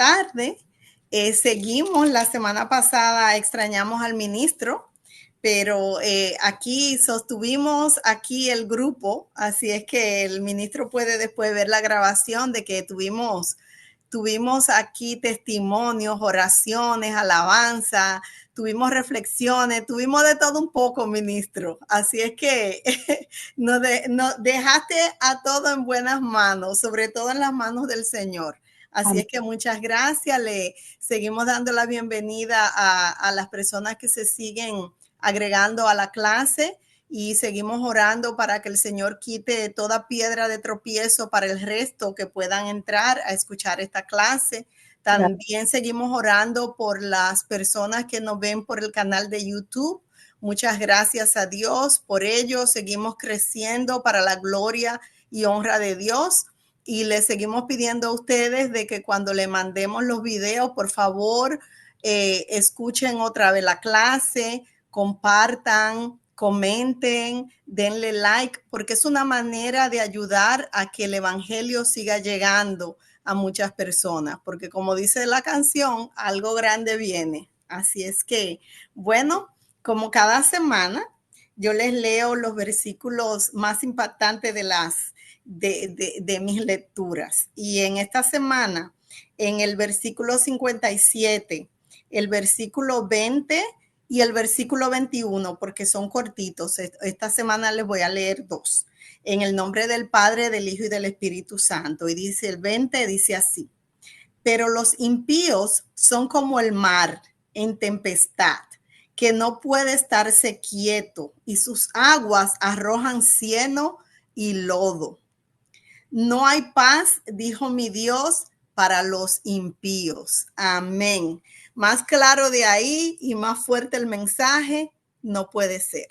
tarde. Seguimos, la semana pasada extrañamos al ministro, pero aquí sostuvimos aquí el grupo, así es que el ministro puede después ver la grabación de que tuvimos aquí testimonios, oraciones, alabanza, tuvimos reflexiones, tuvimos de todo un poco, ministro. Así es que nos dejaste a todo en buenas manos, sobre todo en las manos del Señor. Así es que muchas gracias. Le seguimos dando la bienvenida a las personas que se siguen agregando a la clase y seguimos orando para que el Señor quite toda piedra de tropiezo para el resto que puedan entrar a escuchar esta clase. También seguimos orando por las personas que nos ven por el canal de YouTube. Muchas gracias a Dios por ello. Seguimos creciendo para la gloria y honra de Dios. Y les seguimos pidiendo a ustedes de que cuando le mandemos los videos, por favor, escuchen otra vez la clase, compartan, comenten, denle like, porque es una manera de ayudar a que el evangelio siga llegando a muchas personas, porque como dice la canción, algo grande viene. Así es que, bueno, como cada semana, yo les leo los versículos más impactantes de mis lecturas. Y en esta semana, en el versículo 57, el versículo 20 y el versículo 21, porque son cortitos. Esta semana les voy a leer dos. En el nombre del Padre, del Hijo y del Espíritu Santo. Y dice el 20, dice así: pero los impíos son como el mar en tempestad, que no puede estarse quieto, y sus aguas arrojan cieno y lodo. No hay paz, dijo mi Dios, para los impíos. Amén. Más claro de ahí y más fuerte el mensaje no puede ser.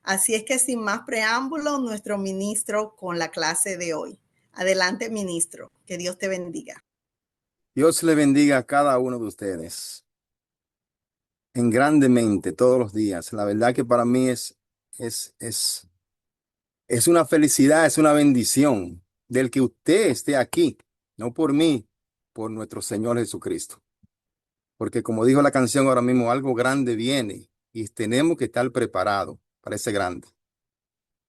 Así es que sin más preámbulo, nuestro ministro con la clase de hoy. Adelante, ministro. Que Dios te bendiga. Dios le bendiga a cada uno de ustedes en grandemente todos los días. La verdad que para mí es, es una felicidad, es una bendición del que usted esté aquí, no por mí, por nuestro Señor Jesucristo. Porque como dijo la canción ahora mismo, algo grande viene y tenemos que estar preparados para ese grande.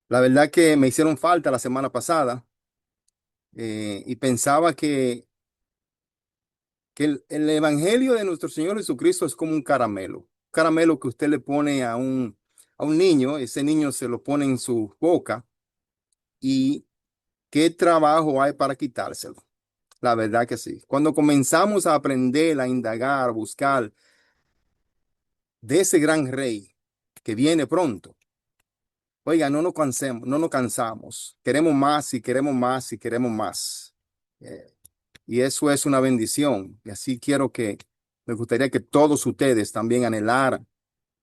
La verdad que me hicieron falta la semana pasada y pensaba que el evangelio de nuestro Señor Jesucristo es como un caramelo que usted le pone a un niño, ese niño se lo pone en su boca y qué trabajo hay para quitárselo. La verdad que sí. Cuando comenzamos a aprender, a indagar, a buscar de ese gran rey que viene pronto, oiga, no nos cansemos, no nos cansamos. Queremos más y queremos más y queremos más. Eh, Y eso es una bendición. Y así me gustaría que todos ustedes también anhelaran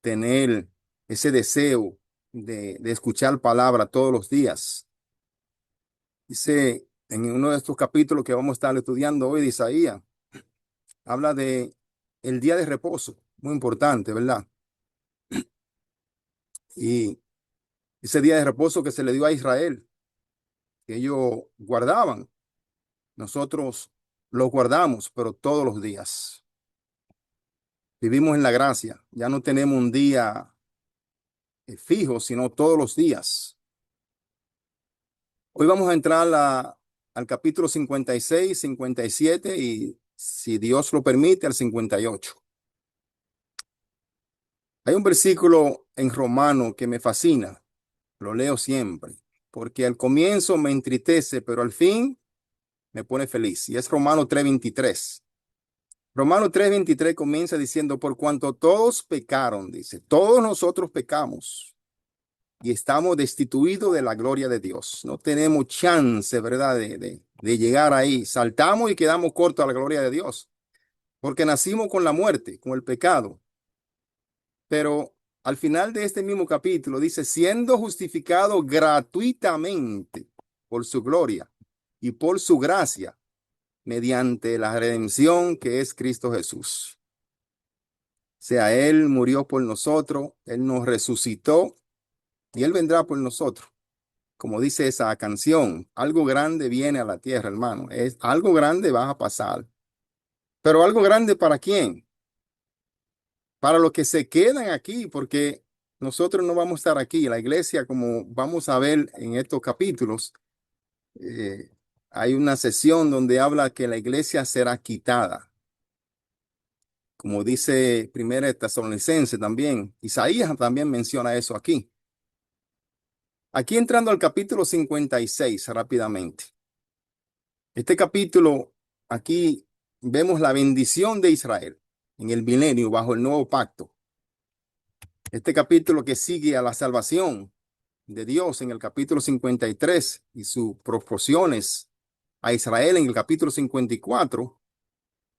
tener ese deseo de escuchar palabra todos los días. Dice en uno de estos capítulos que vamos a estar estudiando hoy de Isaías, habla de el día de reposo, muy importante, ¿verdad? Y ese día de reposo que se le dio a Israel, que ellos guardaban, nosotros lo guardamos, pero todos los días. Vivimos en la gracia, ya no tenemos un día fijo, sino todos los días. Hoy vamos a entrar al capítulo 56, 57 y, si Dios lo permite, al 58. Hay un versículo en Romano que me fascina, lo leo siempre, porque al comienzo me entristece, pero al fin me pone feliz. Y es Romano 3:23. Romano 3:23 comienza diciendo, por cuanto todos pecaron, dice, todos nosotros pecamos y estamos destituidos de la gloria de Dios. No tenemos chance, ¿verdad?, de llegar ahí. Saltamos y quedamos cortos a la gloria de Dios, porque nacimos con la muerte, con el pecado. Pero al final de este mismo capítulo dice, siendo justificado gratuitamente por su gloria y por su gracia, mediante la redención que es Cristo Jesús. O sea, Él murió por nosotros, Él nos resucitó y Él vendrá por nosotros. Como dice esa canción, algo grande viene a la tierra, hermano. Algo grande va a pasar. Pero algo grande ¿para quién? Para los que se quedan aquí, porque nosotros no vamos a estar aquí. La iglesia, como vamos a ver en estos capítulos, eh, hay una sesión donde habla que la iglesia será quitada. Como dice Primera de Tesalonicenses también. Isaías también menciona eso aquí. Aquí entrando al capítulo 56 rápidamente. Este capítulo, aquí vemos la bendición de Israel en el milenio bajo el nuevo pacto. Este capítulo que sigue a la salvación de Dios en el capítulo 53 y sus proporciones a Israel en el capítulo 54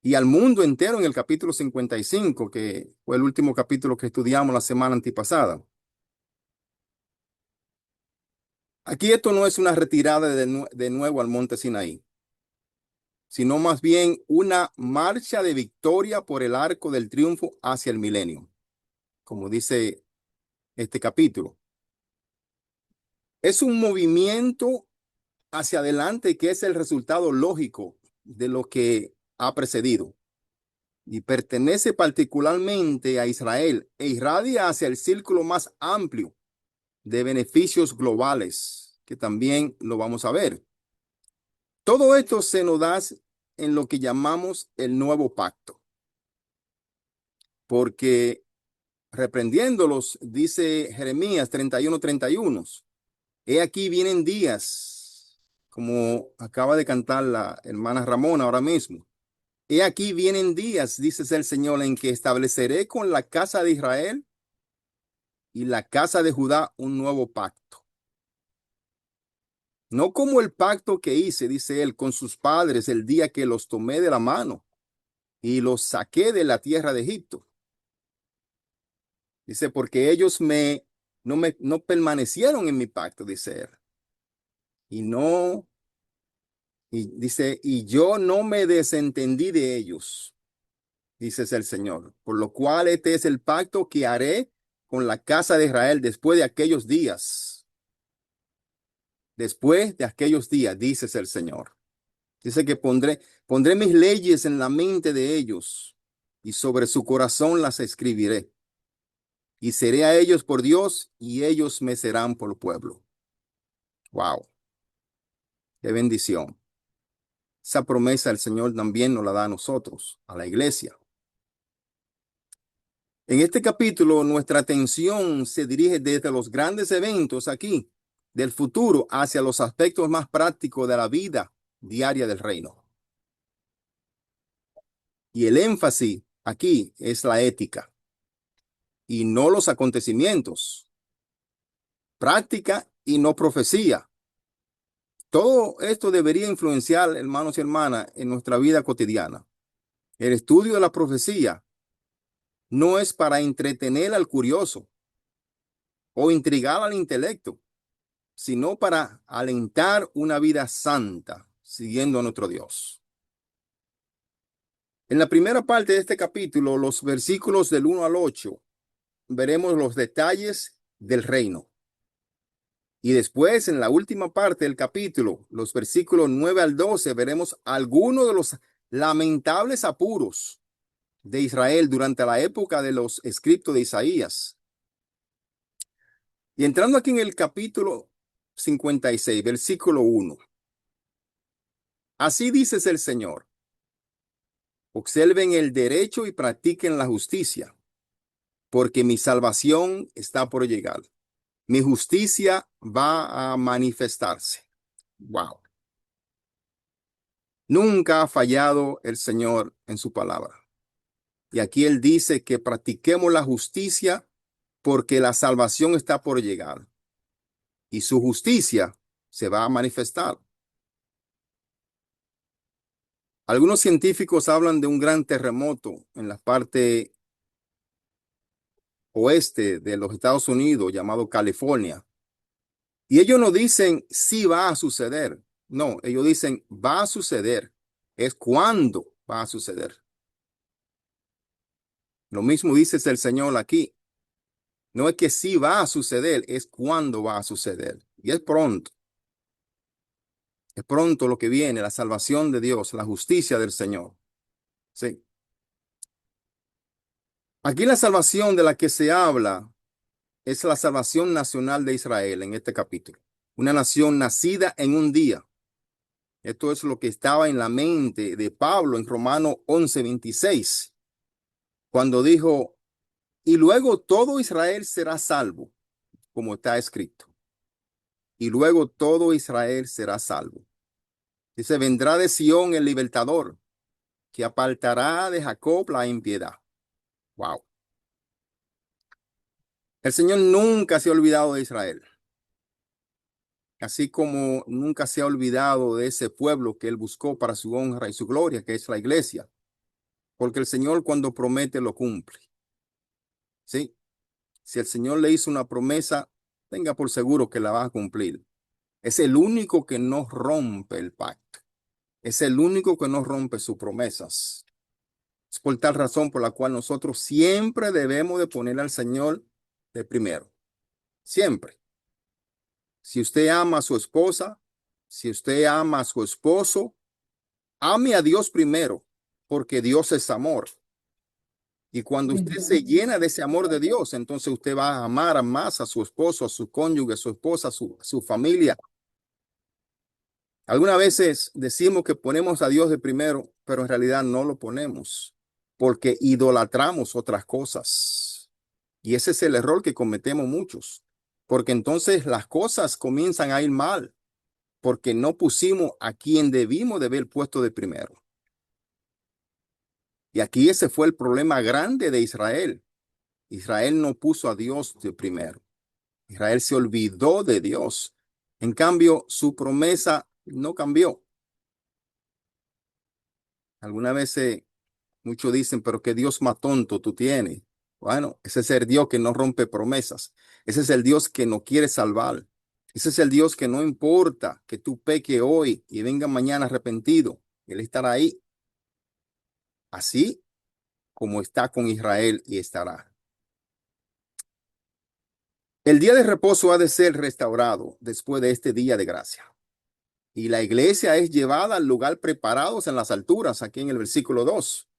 y al mundo entero en el capítulo 55, que fue el último capítulo que estudiamos la semana antipasada. Aquí esto no es una retirada de nuevo al monte Sinaí, sino más bien una marcha de victoria por el arco del triunfo hacia el milenio, como dice este capítulo. Es un movimiento hacia adelante que es el resultado lógico de lo que ha precedido y pertenece particularmente a Israel e irradia hacia el círculo más amplio de beneficios globales, que también lo vamos a ver. Todo esto se nos da en lo que llamamos el nuevo pacto, porque reprendiéndolos, dice Jeremías 31:31, he aquí vienen días, como acaba de cantar la hermana Ramona ahora mismo. He aquí vienen días, dice el Señor, en que estableceré con la casa de Israel y la casa de Judá un nuevo pacto. No como el pacto que hice, dice él, con sus padres el día que los tomé de la mano y los saqué de la tierra de Egipto. Dice, porque ellos no permanecieron en mi pacto, dice él. Y no, y dice, y yo no me desentendí de ellos, dice el Señor. Por lo cual este es el pacto que haré con la casa de Israel después de aquellos días. Después de aquellos días, dice el Señor. Dice que pondré mis leyes en la mente de ellos y sobre su corazón las escribiré. Y seré a ellos por Dios y ellos me serán por pueblo. Wow, qué bendición. Esa promesa el Señor también nos la da a nosotros, a la iglesia. En este capítulo, nuestra atención se dirige desde los grandes eventos aquí del futuro hacia los aspectos más prácticos de la vida diaria del reino. Y el énfasis aquí es la ética y no los acontecimientos, práctica y no profecía. Todo esto debería influenciar, hermanos y hermanas, en nuestra vida cotidiana. El estudio de la profecía no es para entretener al curioso o intrigar al intelecto, sino para alentar una vida santa, siguiendo a nuestro Dios. En la primera parte de este capítulo, los versículos del 1 al 8, veremos los detalles del reino. Y después, en la última parte del capítulo, los versículos 9 al 12, veremos algunos de los lamentables apuros de Israel durante la época de los escritos de Isaías. Y entrando aquí en el capítulo 56, versículo 1. Así dices el Señor: observen el derecho y practiquen la justicia, porque mi salvación está por llegar. Mi justicia va a manifestarse. Wow. Nunca ha fallado el Señor en su palabra. Y aquí él dice que practiquemos la justicia porque la salvación está por llegar y su justicia se va a manifestar. Algunos científicos hablan de un gran terremoto en la parte oeste de los Estados Unidos llamado California. Y ellos no dicen si va a suceder. No, ellos dicen va a suceder. Es cuándo va a suceder. Lo mismo dice el Señor aquí. No es que sí va a suceder, es cuándo va a suceder. Y es pronto. Es pronto lo que viene, la salvación de Dios, la justicia del Señor. Sí. Aquí la salvación de la que se habla es la salvación nacional de Israel en este capítulo. Una nación nacida en un día. Esto es lo que estaba en la mente de Pablo en Romanos 11:26, cuando dijo, y luego todo Israel será salvo, como está escrito. Y luego todo Israel será salvo. Dice, vendrá de Sión el libertador, que apartará de Jacob la impiedad. Wow. El Señor nunca se ha olvidado de Israel, así como nunca se ha olvidado de ese pueblo que Él buscó para su honra y su gloria, que es la iglesia, porque el Señor cuando promete lo cumple. ¿Sí? Si el Señor le hizo una promesa, tenga por seguro que la va a cumplir. Es el único que no rompe el pacto. Es el único que no rompe sus promesas. Es por tal razón por la cual nosotros siempre debemos de poner al Señor de primero. Siempre. Si usted ama a su esposa, si usted ama a su esposo, ame a Dios primero, porque Dios es amor. Y cuando usted se llena de ese amor de Dios, entonces usted va a amar más a su esposo, a su cónyuge, a su esposa, a su familia. Algunas veces decimos que ponemos a Dios de primero, pero en realidad no lo ponemos porque idolatramos otras cosas. Y ese es el error que cometemos muchos, porque entonces las cosas comienzan a ir mal, porque no pusimos a quien debimos de haber puesto de primero. Y aquí ese fue el problema grande de Israel. Israel no puso a Dios de primero. Israel se olvidó de Dios. En cambio, su promesa no cambió. Algunas veces muchos dicen, pero qué Dios más tonto tú tienes. Bueno, ese es el Dios que no rompe promesas. Ese es el Dios que no quiere salvar. Ese es el Dios que no importa que tú peque hoy y venga mañana arrepentido. Él estará ahí. Así como está con Israel y estará. El día de reposo ha de ser restaurado después de este día de gracia. Y la iglesia es llevada al lugar preparados en las alturas, aquí en el versículo 2.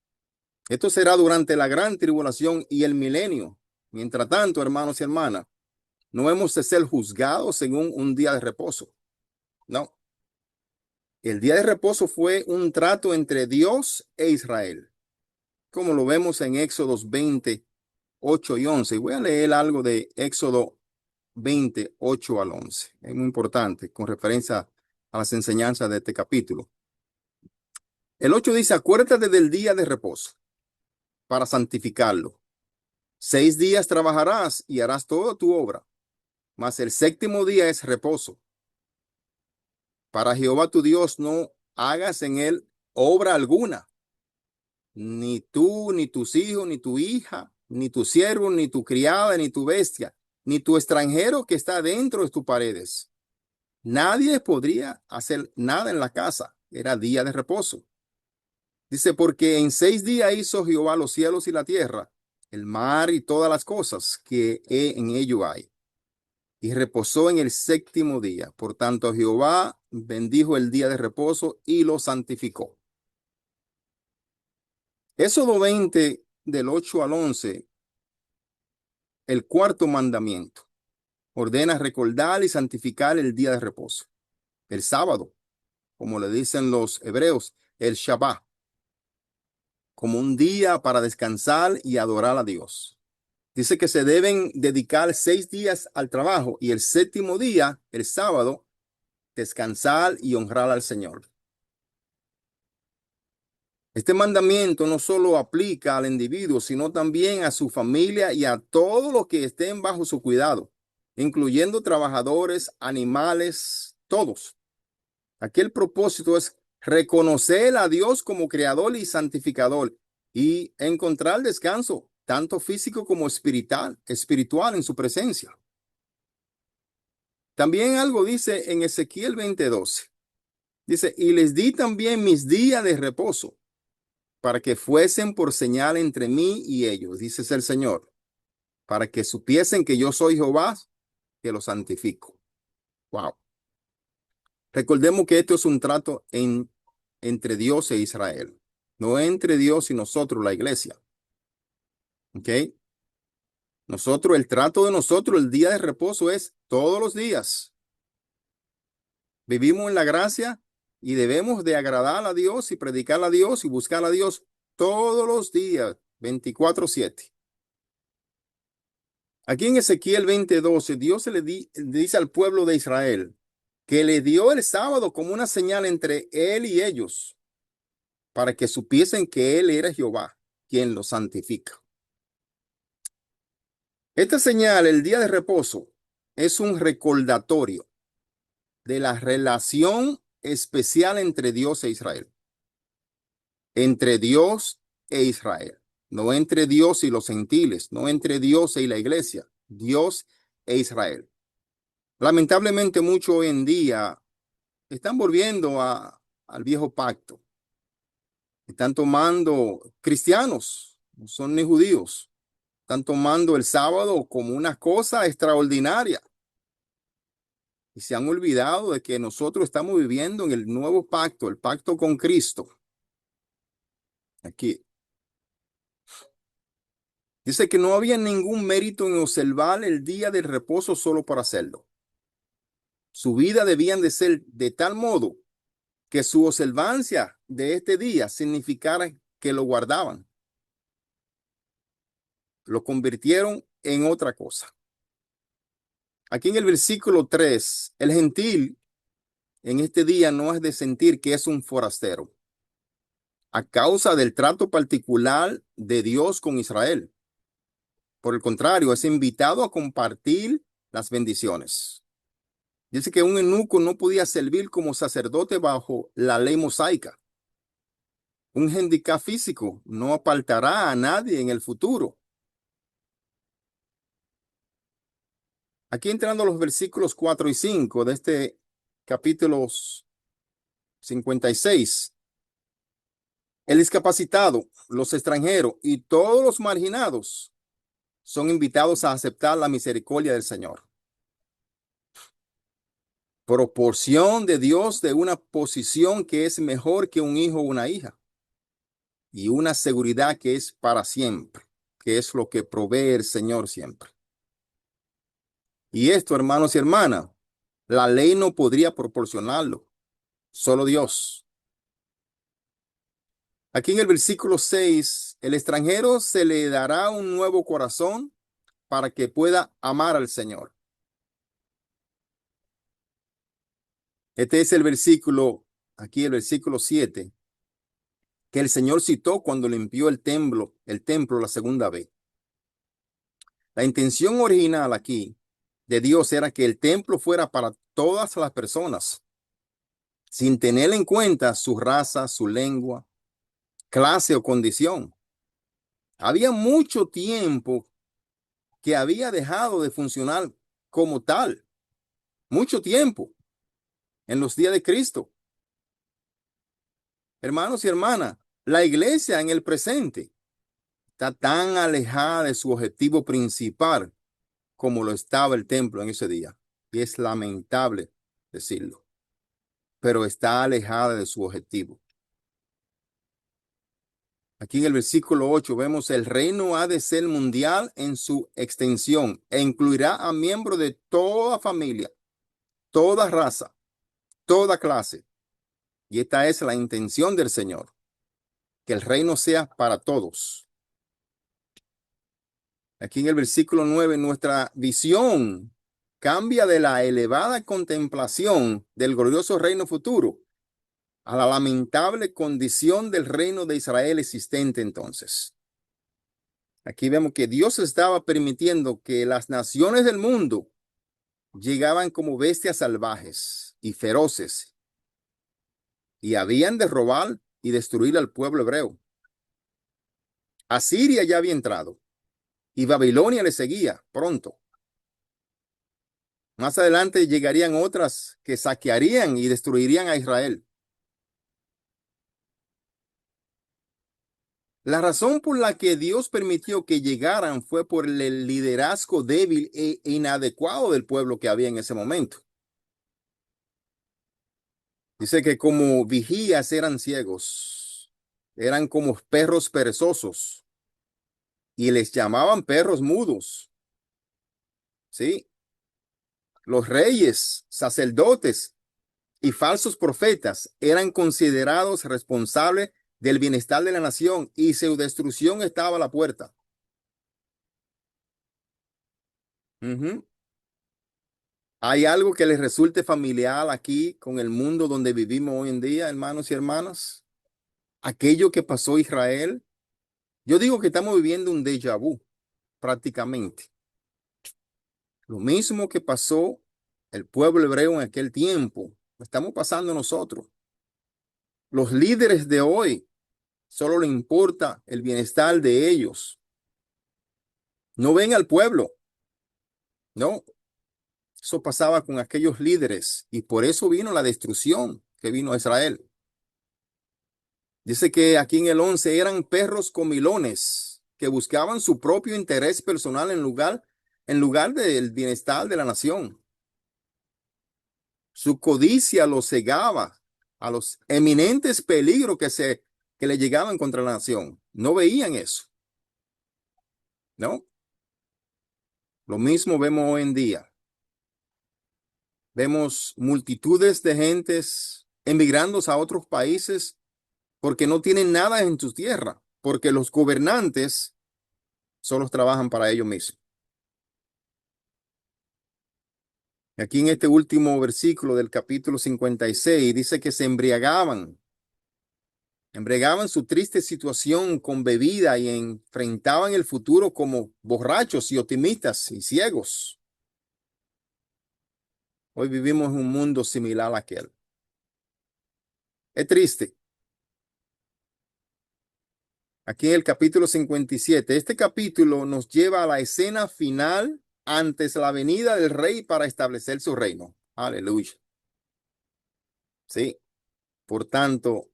Esto será durante la gran tribulación y el milenio. Mientras tanto, hermanos y hermanas, no hemos de ser juzgados según un día de reposo. No. El día de reposo fue un trato entre Dios e Israel, como lo vemos en Éxodos 20, 8 y 11. Y voy a leer algo de Éxodo 20, 8 al 11. Es muy importante con referencia a las enseñanzas de este capítulo. El 8 dice, acuérdate del día de reposo para santificarlo. 6 días trabajarás y harás toda tu obra, mas el séptimo día es reposo. Para Jehová tu Dios no hagas en él obra alguna, ni tú, ni tus hijos, ni tu hija, ni tu siervo, ni tu criada, ni tu bestia, ni tu extranjero que está dentro de tus paredes. Nadie podría hacer nada en la casa. Era día de reposo. Dice, porque en 6 días hizo Jehová los cielos y la tierra, el mar y todas las cosas que en ello hay. Y reposó en el séptimo día. Por tanto, Jehová bendijo el día de reposo y lo santificó. Éxodo 20, del 8 al 11, el cuarto mandamiento. Ordena recordar y santificar el día de reposo. El sábado, como le dicen los hebreos, el Shabbat, como un día para descansar y adorar a Dios. Dice que se deben dedicar 6 días al trabajo y el séptimo día, el sábado, descansar y honrar al Señor. Este mandamiento no solo aplica al individuo, sino también a su familia y a todos los que estén bajo su cuidado, incluyendo trabajadores, animales, todos. Aquí el propósito es reconocer a Dios como creador y santificador y encontrar descanso, tanto físico como espiritual en su presencia. También algo dice en Ezequiel 20:12. Dice, y les di también mis días de reposo para que fuesen por señal entre mí y ellos, dice el Señor, para que supiesen que yo soy Jehová, que los santifico. Wow. Recordemos que esto es un trato entre Dios e Israel. no entre Dios y nosotros, la iglesia. ¿Ok? Nosotros, el trato de nosotros, el día de reposo es todos los días. Vivimos en la gracia y debemos de agradar a Dios y predicar a Dios y buscar a Dios todos los días, 24/7. Aquí en Ezequiel 20:12, Dios le dice al pueblo de Israel que le dio el sábado como una señal entre él y ellos para que supiesen que él era Jehová, quien los santifica. Esta señal, el día de reposo, es un recordatorio de la relación especial entre Dios e Israel. Entre Dios e Israel. No entre Dios y los gentiles, no entre Dios y la iglesia. Dios e Israel. Lamentablemente, mucho hoy en día están volviendo al viejo pacto. Están tomando cristianos, no son ni judíos. Están tomando el sábado como una cosa extraordinaria. Y se han olvidado de que nosotros estamos viviendo en el nuevo pacto, el pacto con Cristo. Aquí. Dice que no había ningún mérito en observar el día del reposo solo para hacerlo. Su vida debían de ser de tal modo que su observancia de este día significara que lo guardaban. Lo convirtieron en otra cosa. Aquí en el versículo 3, el gentil en este día no es de sentir que es un forastero a causa del trato particular de Dios con Israel. Por el contrario, es invitado a compartir las bendiciones. Dice que un eunuco no podía servir como sacerdote bajo la ley mosaica. Un handicap físico no apartará a nadie en el futuro. Aquí entrando a los versículos 4 y 5 de este capítulo 56. El discapacitado, los extranjeros y todos los marginados son invitados a aceptar la misericordia del Señor. Proporción de Dios de una posición que es mejor que un hijo o una hija. Y una seguridad que es para siempre, que es lo que provee el Señor siempre. Y esto, hermanos y hermanas, la ley no podría proporcionarlo, solo Dios. Aquí en el versículo 6, el extranjero se le dará un nuevo corazón para que pueda amar al Señor. Este es el versículo, aquí el versículo 7, que el Señor citó cuando limpió el templo la segunda vez. La intención original aquí de Dios era que el templo fuera para todas las personas, sin tener en cuenta su raza, su lengua, clase o condición. Había mucho tiempo que había dejado de funcionar como tal, mucho tiempo en los días de Cristo. Hermanos y hermanas, la iglesia en el presente está tan alejada de su objetivo principal como lo estaba el templo en ese día. Y es lamentable decirlo, pero está alejada de su objetivo. Aquí en el versículo 8 vemos el reino ha de ser mundial en su extensión e incluirá a miembros de toda familia, toda raza, toda clase. Y esta es la intención del Señor, que el reino sea para todos. Aquí en el versículo 9, nuestra visión cambia de la elevada contemplación del glorioso reino futuro a la lamentable condición del reino de Israel existente entonces. Aquí vemos que Dios estaba permitiendo que las naciones del mundo llegaban como bestias salvajes y feroces y habían de robar y destruir al pueblo hebreo. Asiria ya había entrado y Babilonia le seguía pronto. Más adelante llegarían otras que saquearían y destruirían a Israel. La razón por la que Dios permitió que llegaran fue por el liderazgo débil e inadecuado del pueblo que había en ese momento. Dice que como vigías eran ciegos. Eran como perros perezosos y les llamaban perros mudos. ¿Sí? Los reyes, sacerdotes y falsos profetas eran considerados responsables del bienestar de la nación y su destrucción estaba a la puerta. Ujú. ¿Hay algo que les resulte familiar aquí con el mundo donde vivimos hoy en día, hermanos y hermanas? Aquello que pasó Israel. Yo digo que estamos viviendo un déjà vu, prácticamente. Lo mismo que pasó el pueblo hebreo en aquel tiempo, lo estamos pasando nosotros. Los líderes de hoy solo le importa el bienestar de ellos. No ven al pueblo, no. Eso pasaba con aquellos líderes y por eso vino la destrucción que vino a Israel. Dice que aquí en el 11 eran perros comilones que buscaban su propio interés personal en lugar del bienestar de la nación. Su codicia los cegaba a los eminentes peligros que le llegaban contra la nación. No veían eso, ¿no? Lo mismo vemos hoy en día. Vemos multitudes de gentes emigrando a otros países porque no tienen nada en su tierra, porque los gobernantes solo trabajan para ellos mismos. Aquí en este último versículo del capítulo 56 dice que se embriagaban su triste situación con bebida y enfrentaban el futuro como borrachos y optimistas y ciegos. Hoy vivimos en un mundo similar a aquel. Es triste. Aquí en el capítulo 57, este capítulo nos lleva a la escena final antes la venida del rey para establecer su reino. Aleluya. Sí, por tanto,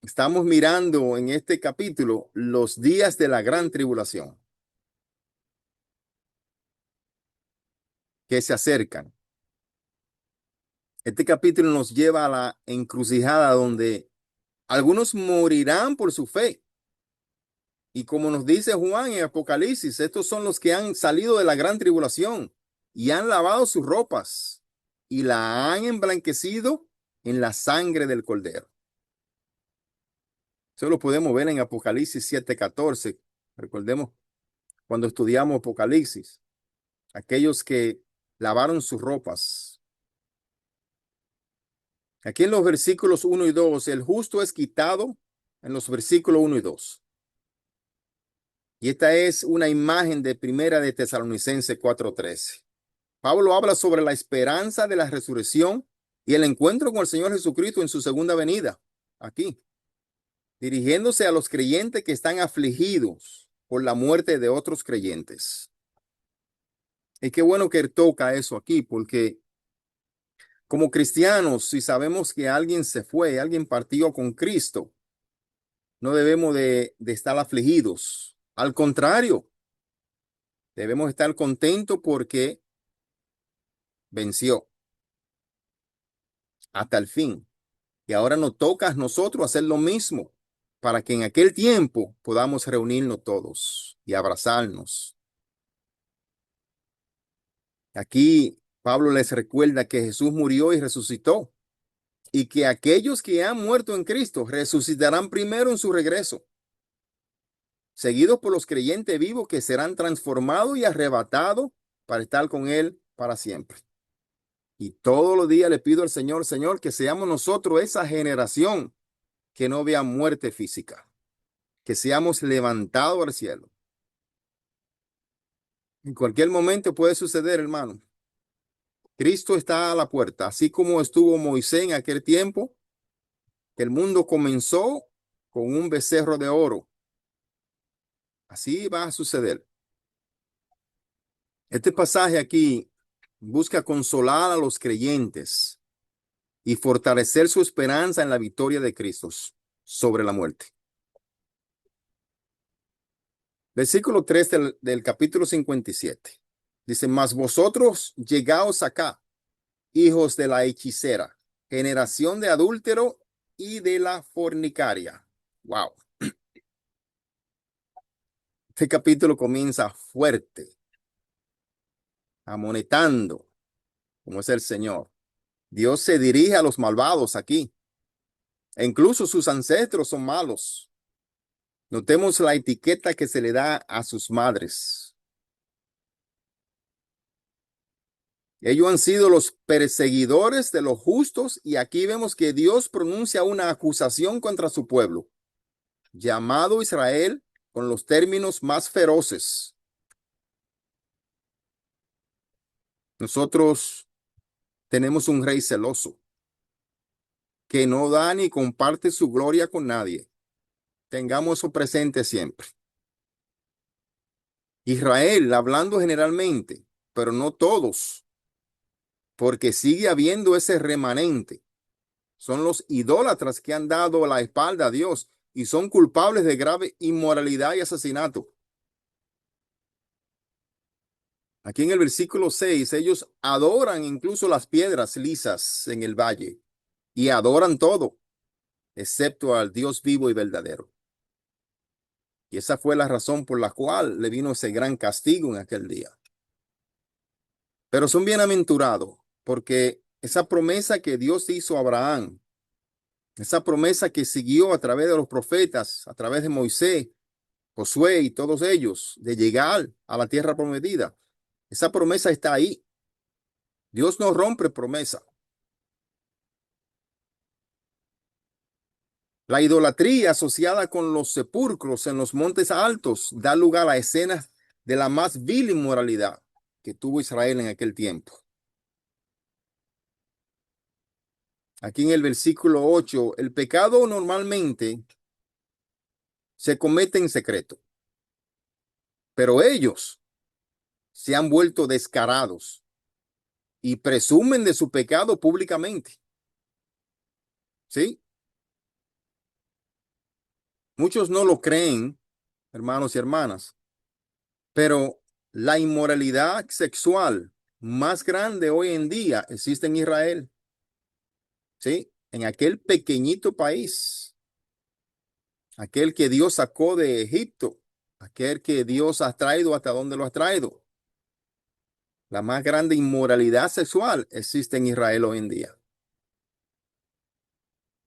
estamos mirando en este capítulo los días de la gran tribulación que se acercan. Este capítulo nos lleva a la encrucijada donde algunos morirán por su fe. Y como nos dice Juan en Apocalipsis, estos son los que han salido de la gran tribulación y han lavado sus ropas y la han emblanquecido en la sangre del Cordero. Eso lo podemos ver en Apocalipsis 7:14. Recordemos cuando estudiamos Apocalipsis, aquellos que lavaron sus ropas. Aquí en los versículos 1 y 2, el justo es quitado en los versículos 1 y 2. Y esta es una imagen de Primera de Tesalonicenses 4:13. Pablo habla sobre la esperanza de la resurrección y el encuentro con el Señor Jesucristo en su segunda venida, aquí, dirigiéndose a los creyentes que están afligidos por la muerte de otros creyentes. Y qué bueno que toca eso aquí, porque como cristianos, si sabemos que alguien se fue, alguien partió con Cristo, no debemos de estar afligidos. Al contrario, debemos estar contentos porque venció hasta el fin. Y ahora nos toca a nosotros hacer lo mismo para que en aquel tiempo podamos reunirnos todos y abrazarnos. Aquí Pablo les recuerda que Jesús murió y resucitó y que aquellos que han muerto en Cristo resucitarán primero en su regreso, seguidos por los creyentes vivos que serán transformados y arrebatados para estar con Él para siempre. Y todos los días le pido al Señor, Señor, que seamos nosotros esa generación que no vea muerte física, que seamos levantados al cielo. En cualquier momento puede suceder, hermano. Cristo está a la puerta, así como estuvo Moisés en aquel tiempo, que el mundo comenzó con un becerro de oro. Así va a suceder. Este pasaje aquí busca consolar a los creyentes y fortalecer su esperanza en la victoria de Cristo sobre la muerte. Versículo 3 del capítulo 57. Dice, mas vosotros llegaos acá, hijos de la hechicera, generación de adúltero y de la fornicaria. Wow. Este capítulo comienza fuerte, amonestando, como es el Señor. Dios se dirige a los malvados aquí. E incluso sus ancestros son malos. Notemos la etiqueta que se le da a sus madres. Ellos han sido los perseguidores de los justos y aquí vemos que Dios pronuncia una acusación contra su pueblo, llamado Israel, con los términos más feroces. Nosotros tenemos un rey celoso que no da ni comparte su gloria con nadie. Tengamos eso presente siempre. Israel, hablando generalmente, pero no todos, porque sigue habiendo ese remanente. Son los idólatras que han dado la espalda a Dios y son culpables de grave inmoralidad y asesinato. Aquí en el versículo 6, ellos adoran incluso las piedras lisas en el valle y adoran todo, excepto al Dios vivo y verdadero. Y esa fue la razón por la cual le vino ese gran castigo en aquel día. Pero son bienaventurados porque esa promesa que Dios hizo a Abraham, esa promesa que siguió a través de los profetas, a través de Moisés, Josué y todos ellos, de llegar a la tierra prometida, esa promesa está ahí. Dios no rompe promesa. La idolatría asociada con los sepulcros en los montes altos da lugar a escenas de la más vil inmoralidad que tuvo Israel en aquel tiempo. Aquí en el versículo 8, el pecado normalmente se comete en secreto, pero ellos se han vuelto descarados y presumen de su pecado públicamente. ¿Sí? Muchos no lo creen, hermanos y hermanas, pero la inmoralidad sexual más grande hoy en día existe en Israel. ¿Sí? En aquel pequeñito país, aquel que Dios sacó de Egipto, aquel que Dios ha traído hasta donde lo ha traído. La más grande inmoralidad sexual existe en Israel hoy en día.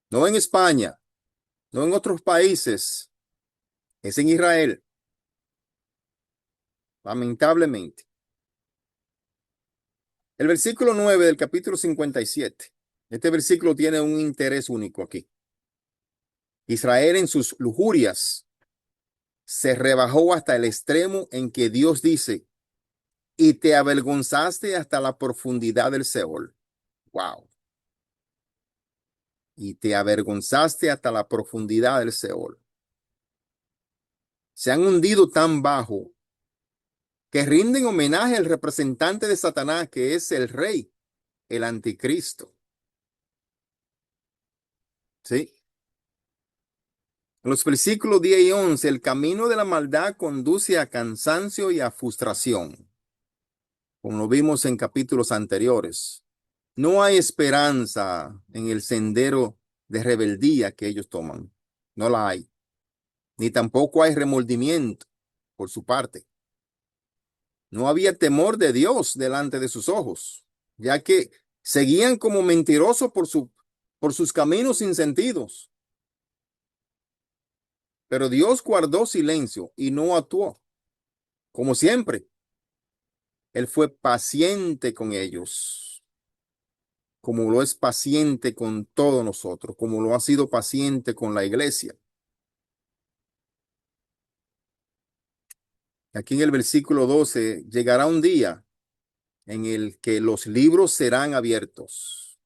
No en España, no en otros países, es en Israel, lamentablemente. El versículo 9 del capítulo 57. Este versículo tiene un interés único aquí. Israel en sus lujurias se rebajó hasta el extremo en que Dios dice, y te avergonzaste hasta la profundidad del Seol. Wow. Y te avergonzaste hasta la profundidad del Seol. Se han hundido tan bajo que rinden homenaje al representante de Satanás, que es el rey, el anticristo. ¿Sí? En los versículos 10 y 11, el camino de la maldad conduce a cansancio y a frustración, como lo vimos en capítulos anteriores. No hay esperanza en el sendero de rebeldía que ellos toman. No la hay. Ni tampoco hay remordimiento por su parte. No había temor de Dios delante de sus ojos, ya que seguían como mentirosos por sus caminos sin sentidos. Pero Dios guardó silencio y no actuó. Como siempre, Él fue paciente con ellos, como lo es paciente con todos nosotros, como lo ha sido paciente con la iglesia. Aquí en el versículo 12, llegará un día en el que los libros serán abiertos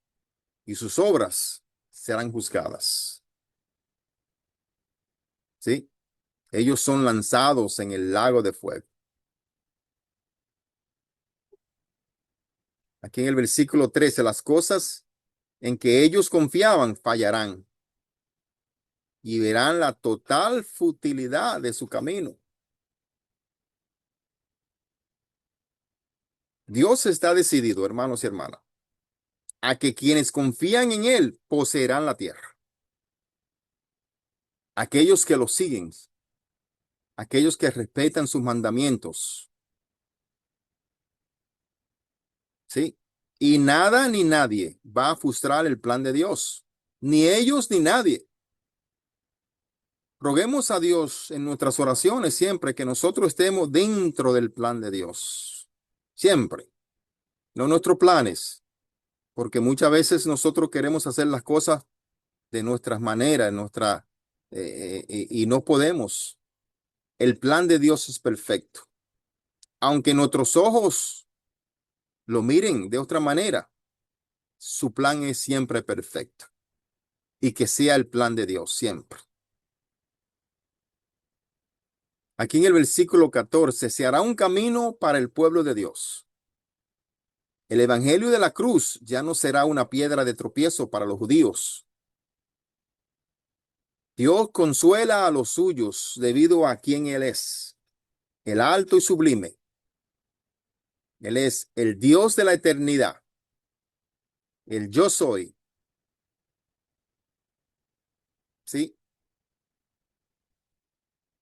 y sus obras serán juzgadas. ¿Sí? Ellos son lanzados en el lago de fuego. Aquí en el versículo 13, las cosas en que ellos confiaban fallarán y verán la total futilidad de su camino. Dios está decidido, hermanos y hermanas, a que quienes confían en Él poseerán la tierra. aquellos que lo siguen, aquellos que respetan sus mandamientos, ¿sí? Y nada ni nadie va a frustrar el plan de Dios, ni ellos ni nadie. Roguemos a Dios en nuestras oraciones siempre que nosotros estemos dentro del plan de Dios, siempre, no nuestros planes, porque muchas veces nosotros queremos hacer las cosas de nuestras maneras, y no podemos. El plan de Dios es perfecto. Aunque nuestros ojos lo miren de otra manera, su plan es siempre perfecto. Y que sea el plan de Dios siempre. Aquí en el versículo 14, se hará un camino para el pueblo de Dios. El evangelio de la cruz ya no será una piedra de tropiezo para los judíos. Dios consuela a los suyos debido a quien Él es, el alto y sublime. Él es el Dios de la eternidad, el yo soy. ¿Sí?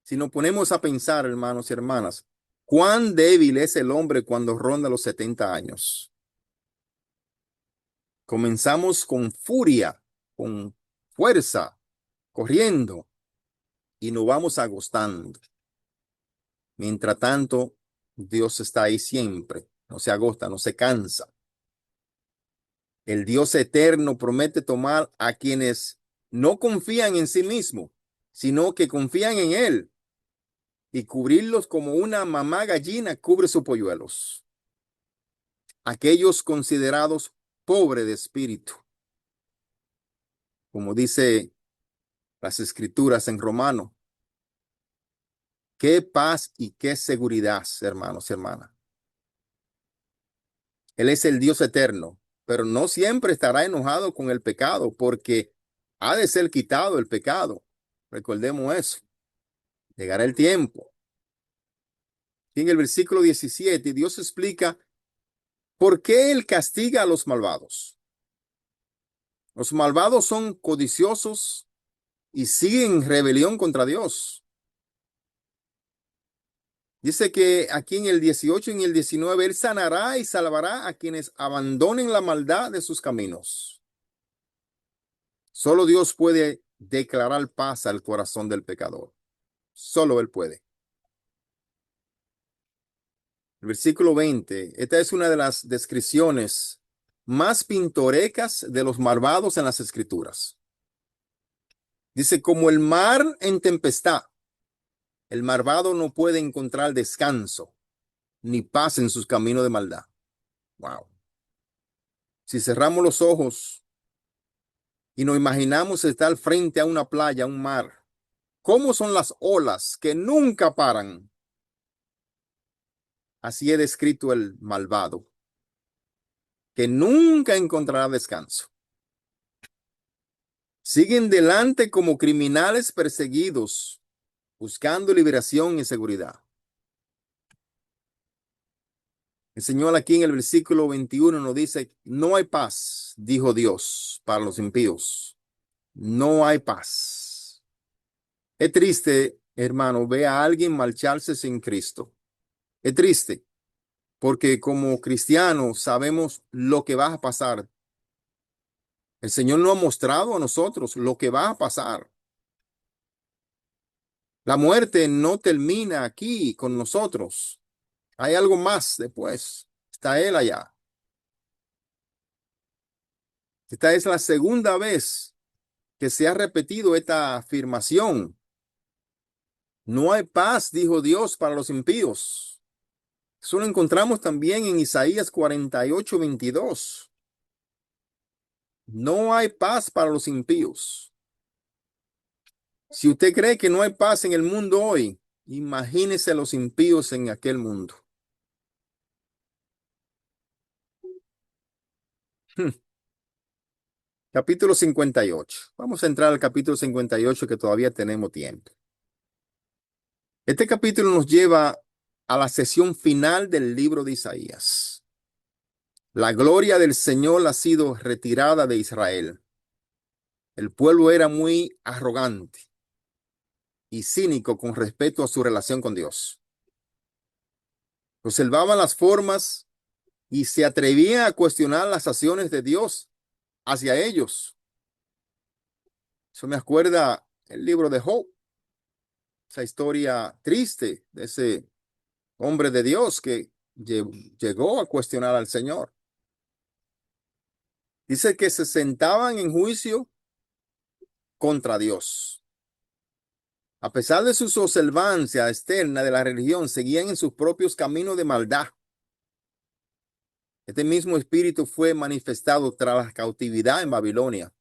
Si nos ponemos a pensar, hermanos y hermanas, cuán débil es el hombre cuando ronda los 70 años. Comenzamos con furia, con fuerza, corriendo y nos vamos agostando. Mientras tanto, Dios está ahí siempre, no se agota, no se cansa. El Dios eterno promete tomar a quienes no confían en sí mismo, sino que confían en Él y cubrirlos como una mamá gallina cubre sus polluelos. Aquellos considerados pobres de espíritu, como dice las escrituras en Romano. Qué paz y qué seguridad, hermanos y hermanas. Él es el Dios eterno, pero no siempre estará enojado con el pecado, porque ha de ser quitado el pecado. Recordemos eso. Llegará el tiempo. Y en el versículo 17, Dios explica por qué Él castiga a los malvados. Los malvados son codiciosos y siguen en rebelión contra Dios. Dice que aquí en el 18 y en el 19, Él sanará y salvará a quienes abandonen la maldad de sus caminos. Solo Dios puede declarar paz al corazón del pecador. Solo Él puede. El versículo 20, esta es una de las descripciones más pintorescas de los malvados en las escrituras. Dice, como el mar en tempestad, el malvado no puede encontrar descanso ni paz en sus caminos de maldad. Wow. Si cerramos los ojos y nos imaginamos estar frente a una playa, un mar, ¿cómo son las olas que nunca paran? Así he descrito el malvado, que nunca encontrará descanso. Siguen delante como criminales perseguidos, buscando liberación y seguridad. El Señor aquí en el versículo 21 nos dice, no hay paz, dijo Dios, para los impíos. No hay paz. Es triste, hermano, ver a alguien marcharse sin Cristo. Es triste, porque como cristianos sabemos lo que va a pasar. El Señor nos ha mostrado a nosotros lo que va a pasar. La muerte no termina aquí con nosotros. Hay algo más después. Está Él allá. Esta es la segunda vez que se ha repetido esta afirmación. No hay paz, dijo Dios, para los impíos. Eso lo encontramos también en Isaías 48:22. No hay paz para los impíos. Si usted cree que no hay paz en el mundo hoy, imagínese los impíos en aquel mundo. Capítulo 58. Vamos a entrar al capítulo 58 que todavía tenemos tiempo. Este capítulo nos lleva a la sesión final del libro de Isaías. La gloria del Señor ha sido retirada de Israel. El pueblo era muy arrogante. y cínico con respecto a su relación con Dios. Observaban las formas y se atrevían a cuestionar las acciones de Dios hacia ellos. Eso me acuerda el libro de Job, esa historia triste de ese hombre de Dios que llegó a cuestionar al Señor. Dice que se sentaban en juicio contra Dios. A pesar de su observancia externa de la religión, seguían en sus propios caminos de maldad. Este mismo espíritu fue manifestado tras la cautividad en Babilonia.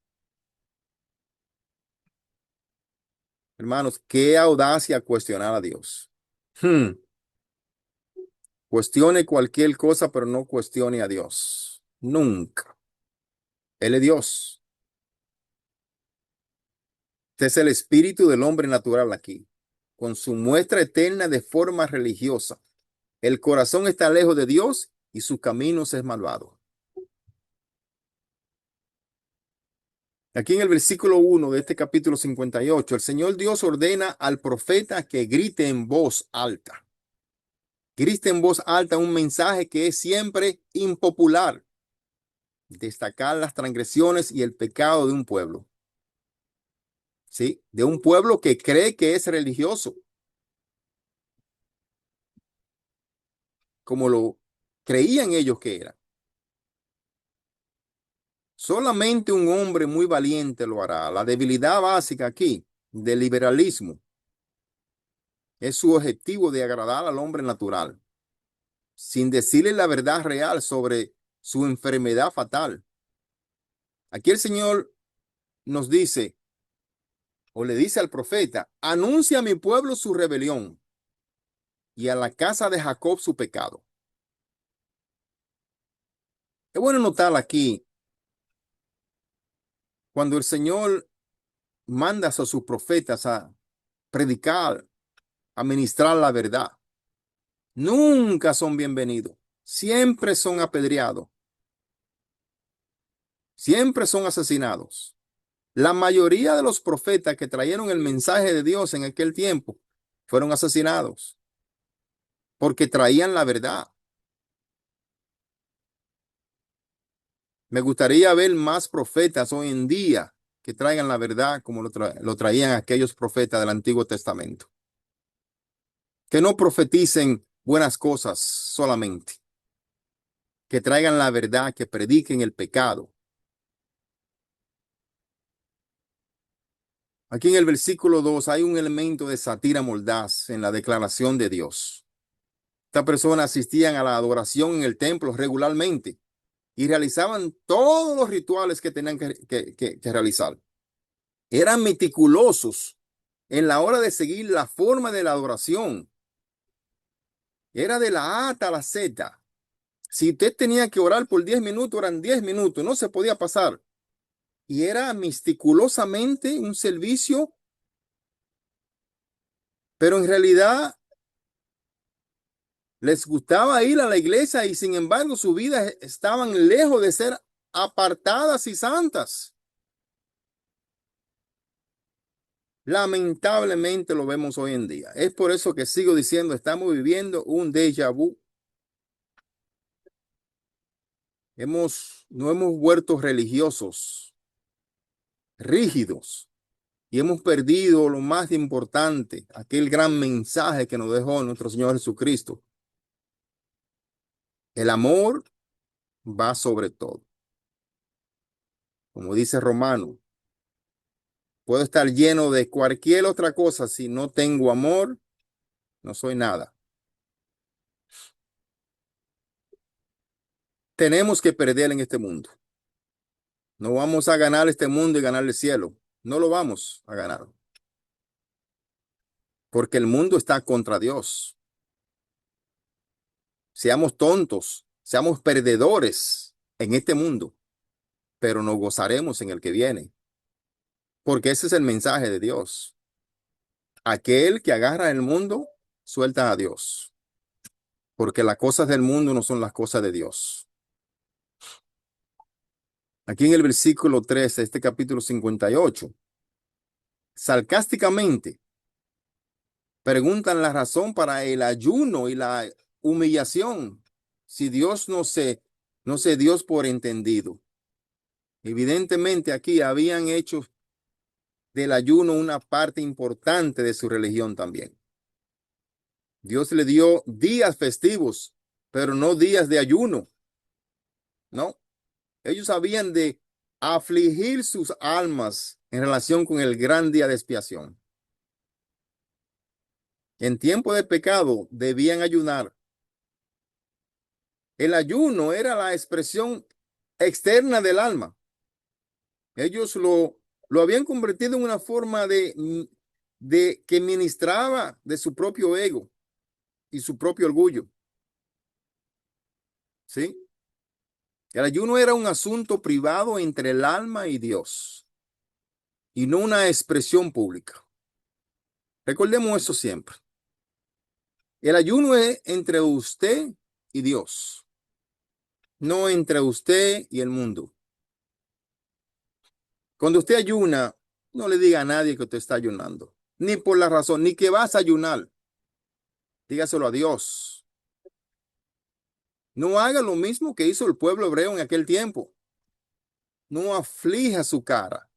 Hermanos, qué audacia cuestionar a Dios. Cuestione cualquier cosa, pero no cuestione a Dios. Nunca. Él es Dios. Este es el espíritu del hombre natural aquí, con su muestra eterna de forma religiosa. El corazón está lejos de Dios y sus caminos es malvado. Aquí en el versículo 1 de este capítulo 58, el Señor Dios ordena al profeta que grite en voz alta. Grite en voz alta un mensaje que es siempre impopular. Destacar las transgresiones y el pecado de un pueblo. ¿Sí? De un pueblo que cree que es religioso, como lo creían ellos que era. Solamente un hombre muy valiente lo hará. La debilidad básica aquí del liberalismo es su objetivo de agradar al hombre natural, sin decirle la verdad real sobre su enfermedad fatal. Aquí el Señor nos dice, o le dice al profeta, anuncia a mi pueblo su rebelión y a la casa de Jacob su pecado. Es bueno notar aquí, cuando el Señor manda a sus profetas a predicar, a ministrar la verdad, nunca son bienvenidos, siempre son apedreados, siempre son asesinados. La mayoría de los profetas que trajeron el mensaje de Dios en aquel tiempo fueron asesinados porque traían la verdad. Me gustaría ver más profetas hoy en día que traigan la verdad como lo traían aquellos profetas del Antiguo Testamento. Que no profeticen buenas cosas solamente, que traigan la verdad, que prediquen el pecado. Aquí en el versículo 2 hay un elemento de sátira mordaz en la declaración de Dios. Estas personas asistían a la adoración en el templo regularmente y realizaban todos los rituales que tenían que realizar. Eran meticulosos en la hora de seguir la forma de la adoración. Era de la A hasta la Z. Si usted tenía que orar por 10 minutos, eran 10 minutos, no se podía pasar. Y era meticulosamente un servicio, pero en realidad les gustaba ir a la iglesia y sin embargo sus vidas estaban lejos de ser apartadas y santas. Lamentablemente lo vemos hoy en día. Es por eso que sigo diciendo, estamos viviendo un déjà vu. No hemos vuelto religiosos, rígidos, y hemos perdido lo más importante, aquel gran mensaje que nos dejó nuestro Señor Jesucristo. El amor va sobre todo. Como dice Romano, puedo estar lleno de cualquier otra cosa, si no tengo amor, no soy nada. Tenemos que perder en este mundo. No vamos a ganar este mundo y ganar el cielo. No lo vamos a ganar. Porque el mundo está contra Dios. Seamos tontos, seamos perdedores en este mundo, pero nos gozaremos en el que viene. Porque ese es el mensaje de Dios. Aquel que agarra el mundo, suelta a Dios. Porque las cosas del mundo no son las cosas de Dios. Aquí en el versículo 3 de este capítulo 58, sarcásticamente, Preguntan la razón para el ayuno y la humillación. Si Dios no se Dios por entendido. Evidentemente aquí habían hecho del ayuno una parte importante de su religión también. Dios le dio días festivos, pero no días de ayuno, ¿no? Ellos habían de afligir sus almas en relación con el gran día de expiación. En tiempo de pecado debían ayunar. El ayuno era la expresión externa del alma. Ellos lo habían convertido en una forma de que ministraba de su propio ego y su propio orgullo. ¿Sí? El ayuno era un asunto privado entre el alma y Dios y no una expresión pública. Recordemos eso siempre. El ayuno es entre usted y Dios, no entre usted y el mundo. Cuando usted ayuna, no le diga a nadie que usted está ayunando, ni por la razón, ni que vas a ayunar. Dígaselo a Dios. No haga lo mismo que hizo el pueblo hebreo en aquel tiempo. No aflija su cara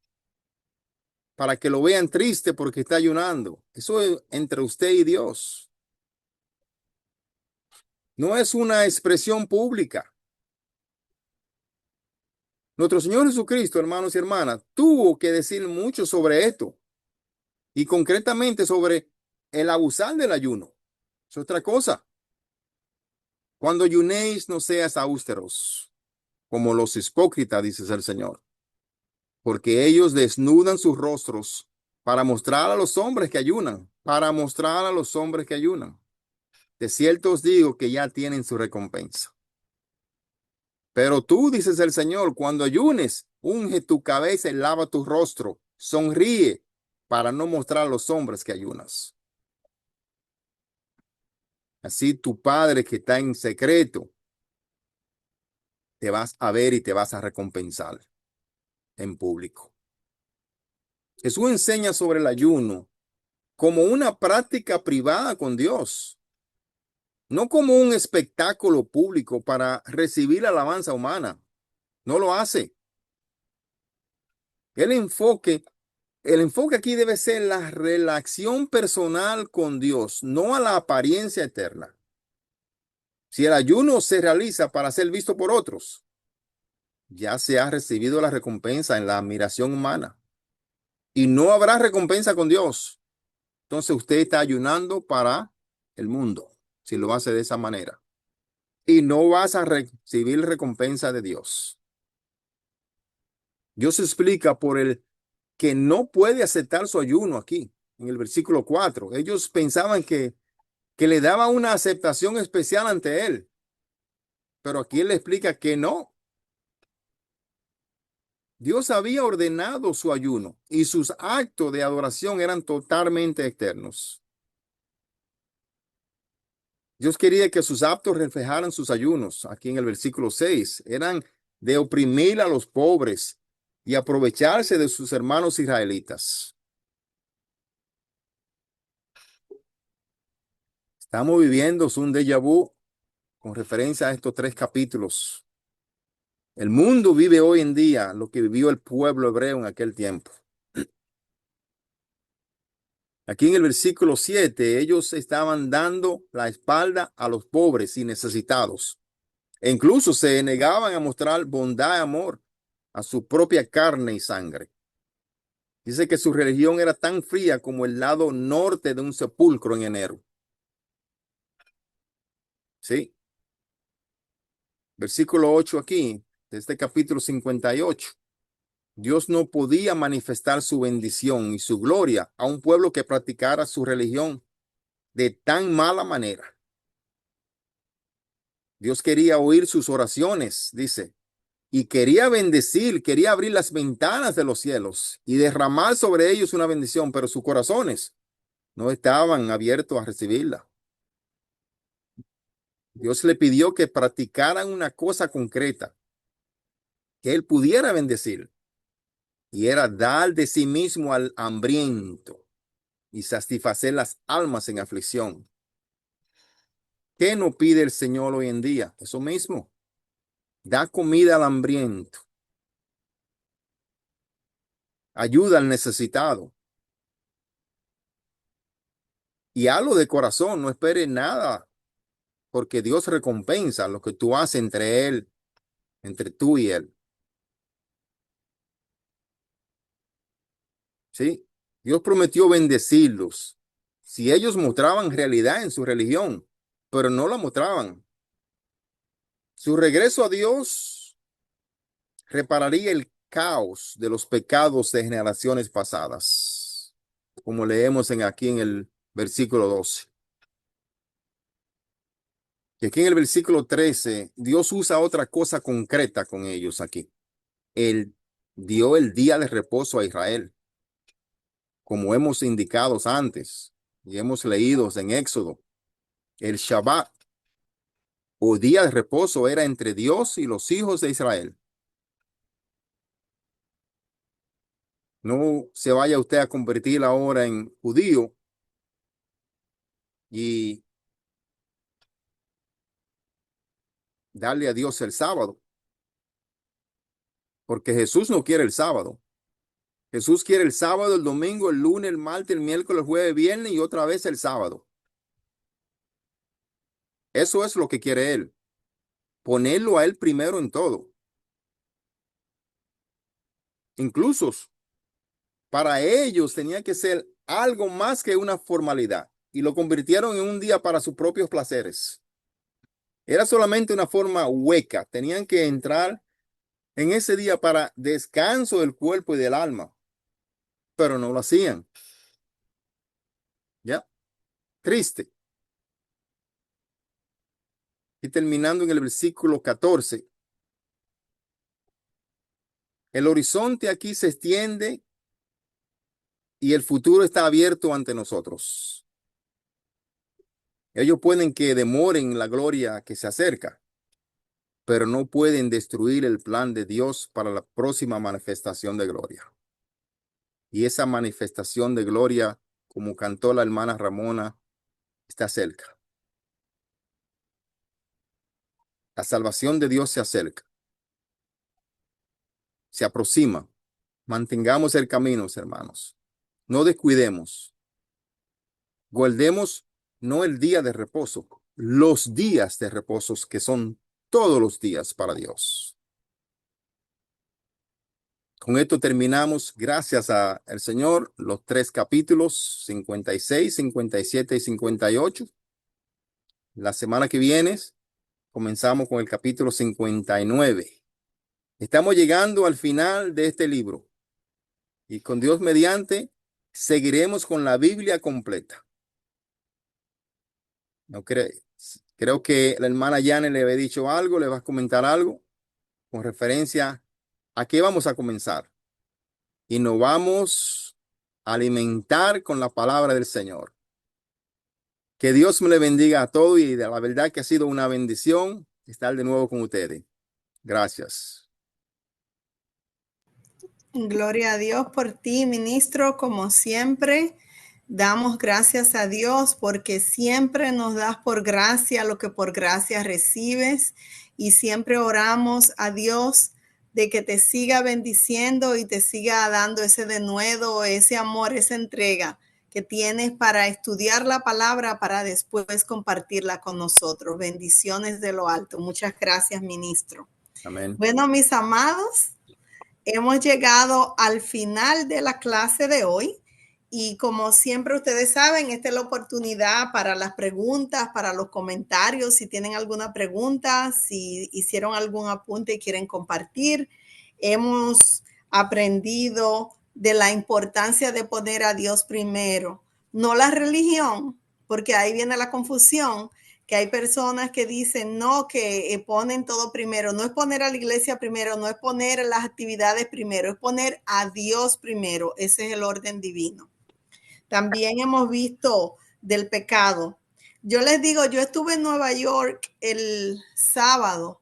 para que lo vean triste porque está ayunando. Eso es entre usted y Dios. No es una expresión pública. Nuestro Señor Jesucristo, hermanos y hermanas, tuvo que decir mucho sobre esto y concretamente sobre el abusar del ayuno. Es otra cosa. Cuando ayunéis, no seas austeros, como los hipócritas, dice el Señor, porque ellos desnudan sus rostros para mostrar a los hombres que ayunan, para mostrar a los hombres que ayunan. De cierto os digo que ya tienen su recompensa. Pero tú, dices el Señor, cuando ayunes, unge tu cabeza y lava tu rostro, sonríe para no mostrar a los hombres que ayunas. Así tu Padre que está en secreto, te vas a ver y te vas a recompensar en público. Jesús enseña sobre el ayuno como una práctica privada con Dios, no como un espectáculo público para recibir alabanza humana. No lo hace. El enfoque, el enfoque aquí debe ser la relación personal con Dios, no a la apariencia eterna. Si el ayuno se realiza para ser visto por otros, ya se ha recibido la recompensa en la admiración humana y no habrá recompensa con Dios. Entonces usted está ayunando para el mundo, si lo hace de esa manera. Y no vas a recibir recompensa de Dios. Dios explica por el que no puede aceptar su ayuno aquí, en el versículo 4. Ellos pensaban que le daba una aceptación especial ante él, pero aquí él le explica que no. Dios había ordenado su ayuno y sus actos de adoración eran totalmente externos. Dios quería que sus actos reflejaran sus ayunos. Aquí en el versículo 6 eran de oprimir a los pobres y aprovecharse de sus hermanos israelitas. Estamos viviendo un déjà vu con referencia a estos tres capítulos. El mundo vive hoy en día lo que vivió el pueblo hebreo en aquel tiempo. Aquí en el versículo 7, ellos estaban dando la espalda a los pobres y necesitados. E incluso se negaban a mostrar bondad y amor a su propia carne y sangre. Dice que su religión era tan fría como el lado norte de un sepulcro en enero. Sí. Versículo 8 aquí, de este capítulo 58. Dios no podía manifestar su bendición y su gloria a un pueblo que practicara su religión de tan mala manera. Dios quería oír sus oraciones, dice, y quería bendecir, quería abrir las ventanas de los cielos y derramar sobre ellos una bendición, pero sus corazones no estaban abiertos a recibirla. Dios le pidió que practicaran una cosa concreta, que él pudiera bendecir, y era dar de sí mismo al hambriento. y satisfacer las almas en aflicción. ¿Qué no pide el Señor hoy en día? Eso mismo. Da comida al hambriento. Ayuda al necesitado. Y hazlo de corazón, no esperes nada, porque Dios recompensa lo que tú haces entre Él, entre tú y Él. ¿Sí? Dios prometió bendecirlos si ellos mostraban realidad en su religión, pero no la mostraban. Su regreso a Dios repararía el caos de los pecados de generaciones pasadas, como leemos aquí en el versículo 12. Y aquí en el versículo 13, Dios usa otra cosa concreta con ellos aquí. Él dio el día de reposo a Israel, como hemos indicado antes y hemos leído en Éxodo. El Shabbat o día de reposo era entre Dios y los hijos de Israel. No se vaya usted a convertir ahora en judío y darle a Dios el sábado, porque Jesús no quiere el sábado. Jesús quiere el sábado, el domingo, el lunes, el martes, el miércoles, el jueves, viernes y otra vez el sábado. Eso es lo que quiere Él. Ponerlo a Él primero en todo. Incluso para ellos tenía que ser algo más que una formalidad y lo convirtieron en un día para sus propios placeres. Era solamente una forma hueca. Tenían que entrar en ese día para descanso del cuerpo y del alma, pero no lo hacían. ¿Ya? Triste. Y terminando en el versículo 14, el horizonte aquí se extiende y el futuro está abierto ante nosotros. Ellos pueden que demoren la gloria que se acerca, pero no pueden destruir el plan de Dios para la próxima manifestación de gloria. Y esa manifestación de gloria, como cantó la hermana Ramona, está cerca. La salvación de Dios se acerca, se aproxima. Mantengamos el camino, hermanos. No descuidemos. Guardemos no el día de reposo, los días de reposo que son todos los días para Dios. Con esto terminamos, gracias al Señor, los 3 capítulos, 56, 57 y 58. La semana que viene comenzamos con el capítulo 59. Estamos llegando al final de este libro y con Dios mediante seguiremos con la Biblia completa. No creo que la hermana Yane le había dicho algo, le va a comentar algo con referencia a qué vamos a comenzar. Y nos vamos a alimentar con la palabra del Señor. Que Dios me le bendiga a todos y de la verdad que ha sido una bendición estar de nuevo con ustedes. Gracias. Gloria a Dios por ti, ministro, como siempre. Damos gracias a Dios porque siempre nos das por gracia lo que por gracia recibes y siempre oramos a Dios de que te siga bendiciendo y te siga dando ese denuedo, ese amor, esa entrega que tienes para estudiar la palabra para después compartirla con nosotros. Bendiciones de lo alto. Muchas gracias, ministro. Amén. Bueno, mis amados, hemos llegado al final de la clase de hoy y como siempre ustedes saben, esta es la oportunidad para las preguntas, para los comentarios, si tienen alguna pregunta, si hicieron algún apunte y quieren compartir. Hemos aprendido de la importancia de poner a Dios primero, no la religión, porque ahí viene la confusión, que hay personas que dicen no, que ponen todo primero. No es poner a la iglesia primero, no es poner las actividades primero, es poner a Dios primero. Ese es el orden divino. También hemos visto del pecado. Yo les digo, yo estuve en Nueva York el sábado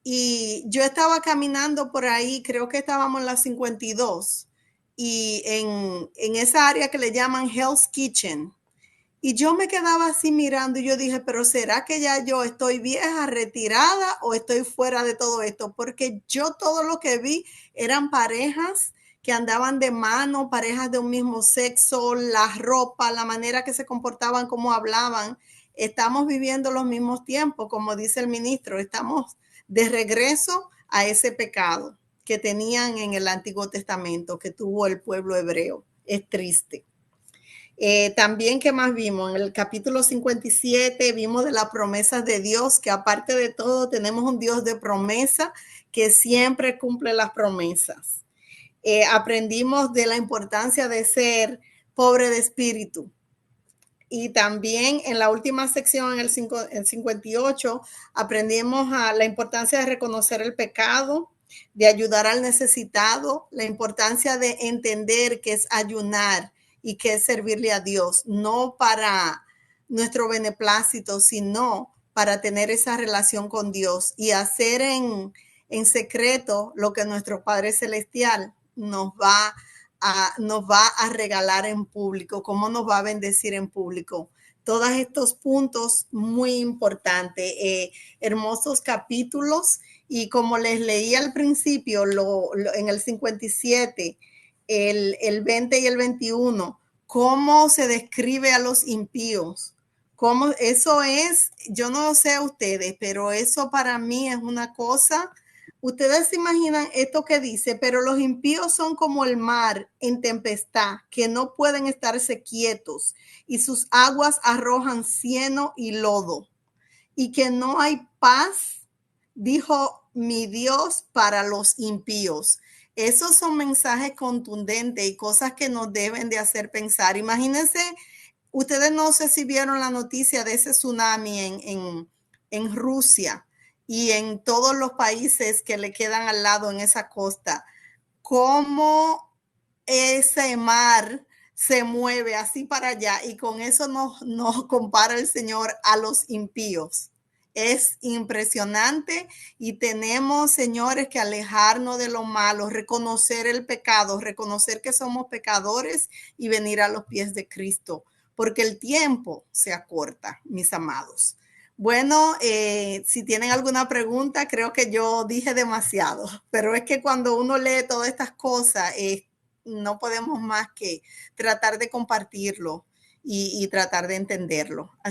y yo estaba caminando por ahí, creo que estábamos en la 52 y en esa área que le llaman Hell's Kitchen. Y yo me quedaba así mirando y yo dije, pero ¿será que ya yo estoy vieja, retirada o estoy fuera de todo esto? Porque yo todo lo que vi eran parejas que andaban de mano, parejas de un mismo sexo, la ropa, la manera que se comportaban, cómo hablaban. Estamos viviendo los mismos tiempos, como dice el ministro, estamos de regreso a ese pecado que tenían en el Antiguo Testamento, que tuvo el pueblo hebreo. Es triste. También, ¿qué más vimos? En el capítulo 57 vimos de las promesas de Dios, que aparte de todo tenemos un Dios de promesa que siempre cumple las promesas. Aprendimos de la importancia de ser pobre de espíritu. Y también en la última sección, en el 58, aprendimos a la importancia de reconocer el pecado, de ayudar al necesitado, la importancia de entender que es ayunar y que es servirle a Dios, no para nuestro beneplácito, sino para tener esa relación con Dios y hacer en secreto lo que nuestro Padre Celestial nos va a regalar en público, cómo nos va a bendecir en público. Todos estos puntos muy importantes, hermosos capítulos, y como les leí al principio, en el 57, el 20 y el 21, cómo se describe a los impíos. Cómo, eso es, yo no sé a ustedes, pero eso para mí es una cosa. Ustedes se imaginan esto que dice, pero los impíos son como el mar en tempestad, que no pueden estarse quietos, y sus aguas arrojan cieno y lodo, y que no hay paz, dijo mi Dios, para los impíos. Esos son mensajes contundentes y cosas que nos deben de hacer pensar. Imagínense, ustedes no sé si vieron la noticia de ese tsunami en Rusia y en todos los países que le quedan al lado en esa costa, cómo ese mar se mueve así para allá, y con eso nos compara el Señor a los impíos. Es impresionante, y tenemos, señores, que alejarnos de lo malo, reconocer el pecado, reconocer que somos pecadores y venir a los pies de Cristo, porque el tiempo se acorta, mis amados. Bueno, si tienen alguna pregunta, creo que yo dije demasiado, pero es que cuando uno lee todas estas cosas, no podemos más que tratar de compartirlo y tratar de entenderlo. Así